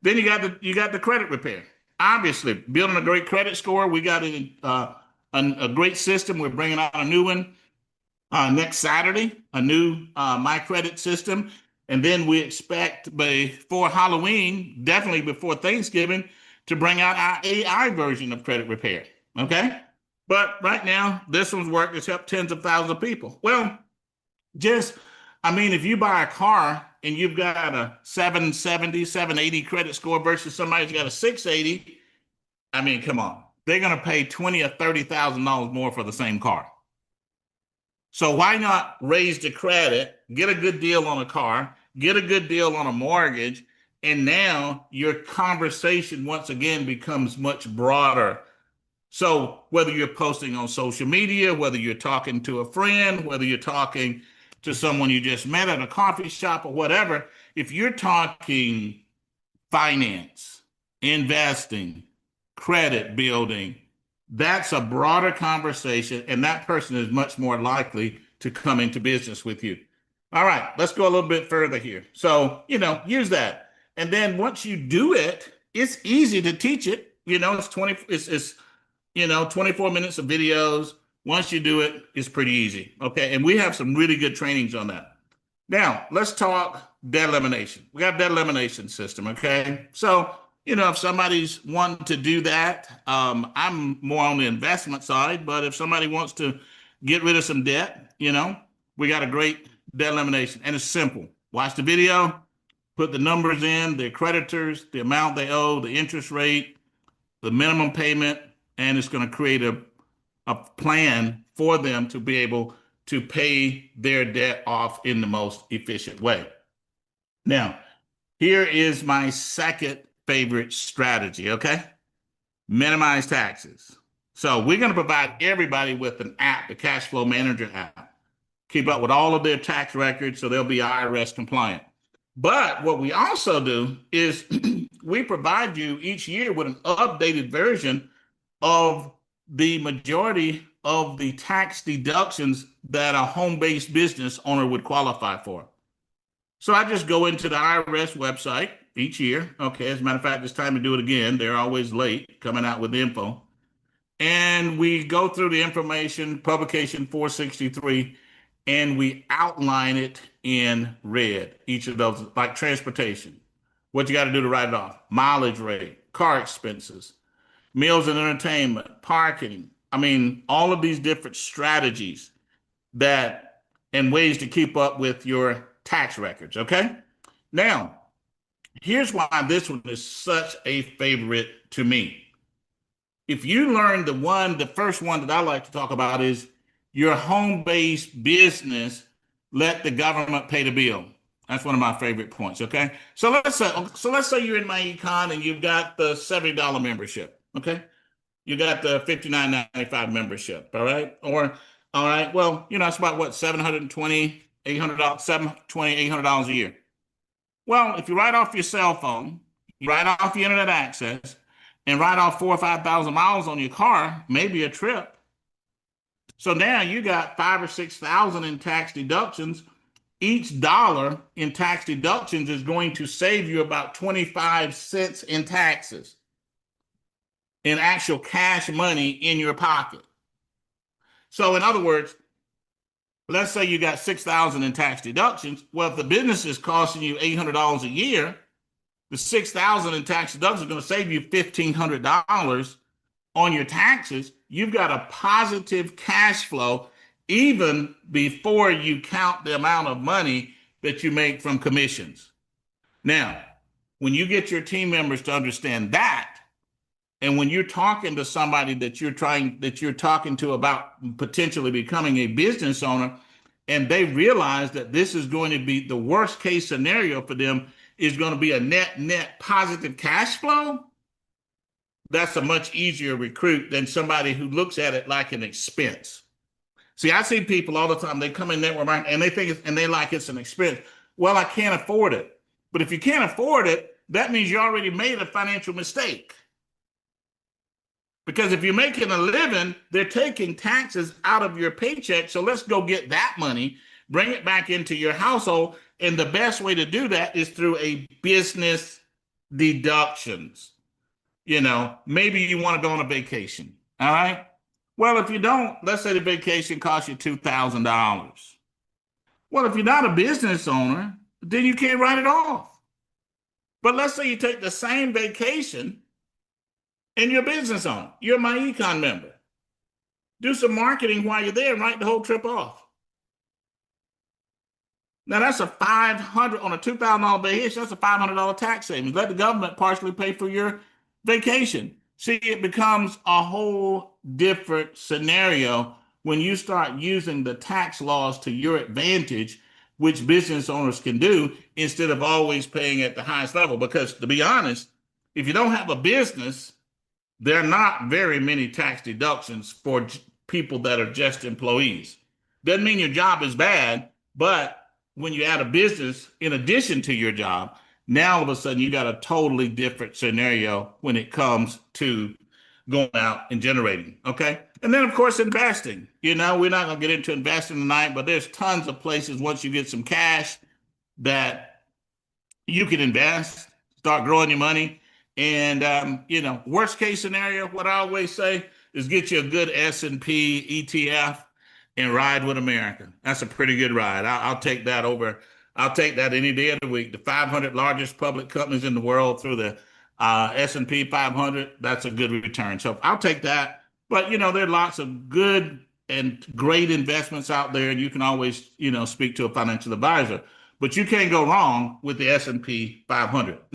Then you got the credit repair. Obviously, building a great credit score. We got a great system. We're bringing out a new one next Saturday, a new My Credit system. And then we expect before Halloween, definitely before Thanksgiving, to bring out our AI version of credit repair. Okay. But right now, this one's worked. It's helped tens of thousands of people. Well, just, I mean, if you buy a car and you've got a 770, 780 credit score versus somebody who's got a 680, I mean, come on. They're going to pay 20 or $30,000 more for the same car. So why not raise the credit, get a good deal on a car, get a good deal on a mortgage, and now your conversation once again becomes much broader. So whether you're posting on social media, whether you're talking to a friend, whether you're talking to someone you just met at a coffee shop or whatever, if you're talking finance, investing, credit building, that's a broader conversation, and that person is much more likely to come into business with you. All right, let's go a little bit further here. So, use that. And then once you do it, it's easy to teach it. It's 24 minutes of videos. Once you do it, it's pretty easy. Okay. And we have some really good trainings on that. Now, let's talk debt elimination. We got a debt elimination system. Okay. So, if somebody's wanting to do that, I'm more on the investment side, but if somebody wants to get rid of some debt, we got a great debt elimination, and it's simple. Watch the video, put the numbers in, their creditors, the amount they owe, the interest rate, the minimum payment, and it's going to create a plan for them to be able to pay their debt off in the most efficient way. Now, here is my second favorite strategy, okay? Minimize taxes. So we're going to provide everybody with an app, the Cash Flow Manager app. Keep up with all of their tax records so they'll be IRS compliant. But what we also do is we provide you each year with an updated version of the majority of the tax deductions that a home-based business owner would qualify for. So I just go into the IRS website each year. Okay, as a matter of fact, it's time to do it again. They're always late coming out with info. And we go through the information, publication 463, and we outline it in red. Each of those, like transportation, what you got to do to write it off, mileage rate, car expenses, meals and entertainment, parking. I mean, all of these different strategies and ways to keep up with your tax records. Okay. Now, here's why this one is such a favorite to me. If you learn the first one that I like to talk about is your home-based business, let the government pay the bill. That's one of my favorite points. Okay. So let's say you're in MyEcon and you've got the $70 membership. Okay. You got the $59.95 membership. All right. All right. Well, it's about what, $720, $800 a year. Well, if you write off your cell phone, you write off your internet access, and write off 4,000 or 5,000 miles on your car, maybe a trip. So now you got 5,000 or 6,000 in tax deductions. Each dollar in tax deductions is going to save you about 25 cents in taxes, in actual cash money in your pocket. So in other words, let's say you got 6,000 in tax deductions. Well, if the business is costing you $800 a year, the 6,000 in tax deductions is going to save you $1,500 on your taxes. You've got a positive cash flow even before you count the amount of money that you make from commissions. Now, when you get your team members to understand that, and when you're talking to somebody that you're talking to about potentially becoming a business owner, and they realize that this is going to be the worst case scenario for them is going to be a net positive cash flow, that's a much easier recruit than somebody who looks at it like an expense. See, I see people all the time, they come in network marketing and they think they like it's an expense. Well, I can't afford it. But if you can't afford it, that means you already made a financial mistake. Because if you're making a living, they're taking taxes out of your paycheck. So let's go get that money, bring it back into your household. And the best way to do that is through a business deductions. Maybe you want to go on a vacation. All right. Well, if you don't, let's say the vacation costs you $2,000. Well, if you're not a business owner, then you can't write it off. But let's say you take the same vacation and you're a business owner. You're a MyEcon member. Do some marketing while you're there and write the whole trip off. Now that's a $500 on a $2,000 vacation. That's a $500 tax savings. Let the government partially pay for your vacation. See, it becomes a whole different scenario when you start using the tax laws to your advantage, which business owners can do instead of always paying at the highest level. Because to be honest, if you don't have a business, there are not very many tax deductions for people that are just employees. Doesn't mean your job is bad, but when you add a business in addition to your job, now all of a sudden you got a totally different scenario when it comes to going out and generating. Okay. And then, of course, investing. We're not going to get into investing tonight, but there's tons of places once you get some cash that you can invest, start growing your money. And, worst case scenario, what I always say is get you a good S&P ETF and ride with America. That's a pretty good ride. I'll take that over. I'll take that any day of the week. The 500 largest public companies in the world through the S&P 500, that's a good return. So I'll take that. But, there are lots of good and great investments out there, and you can always, speak to a financial advisor. But you can't go wrong with the S&P 500.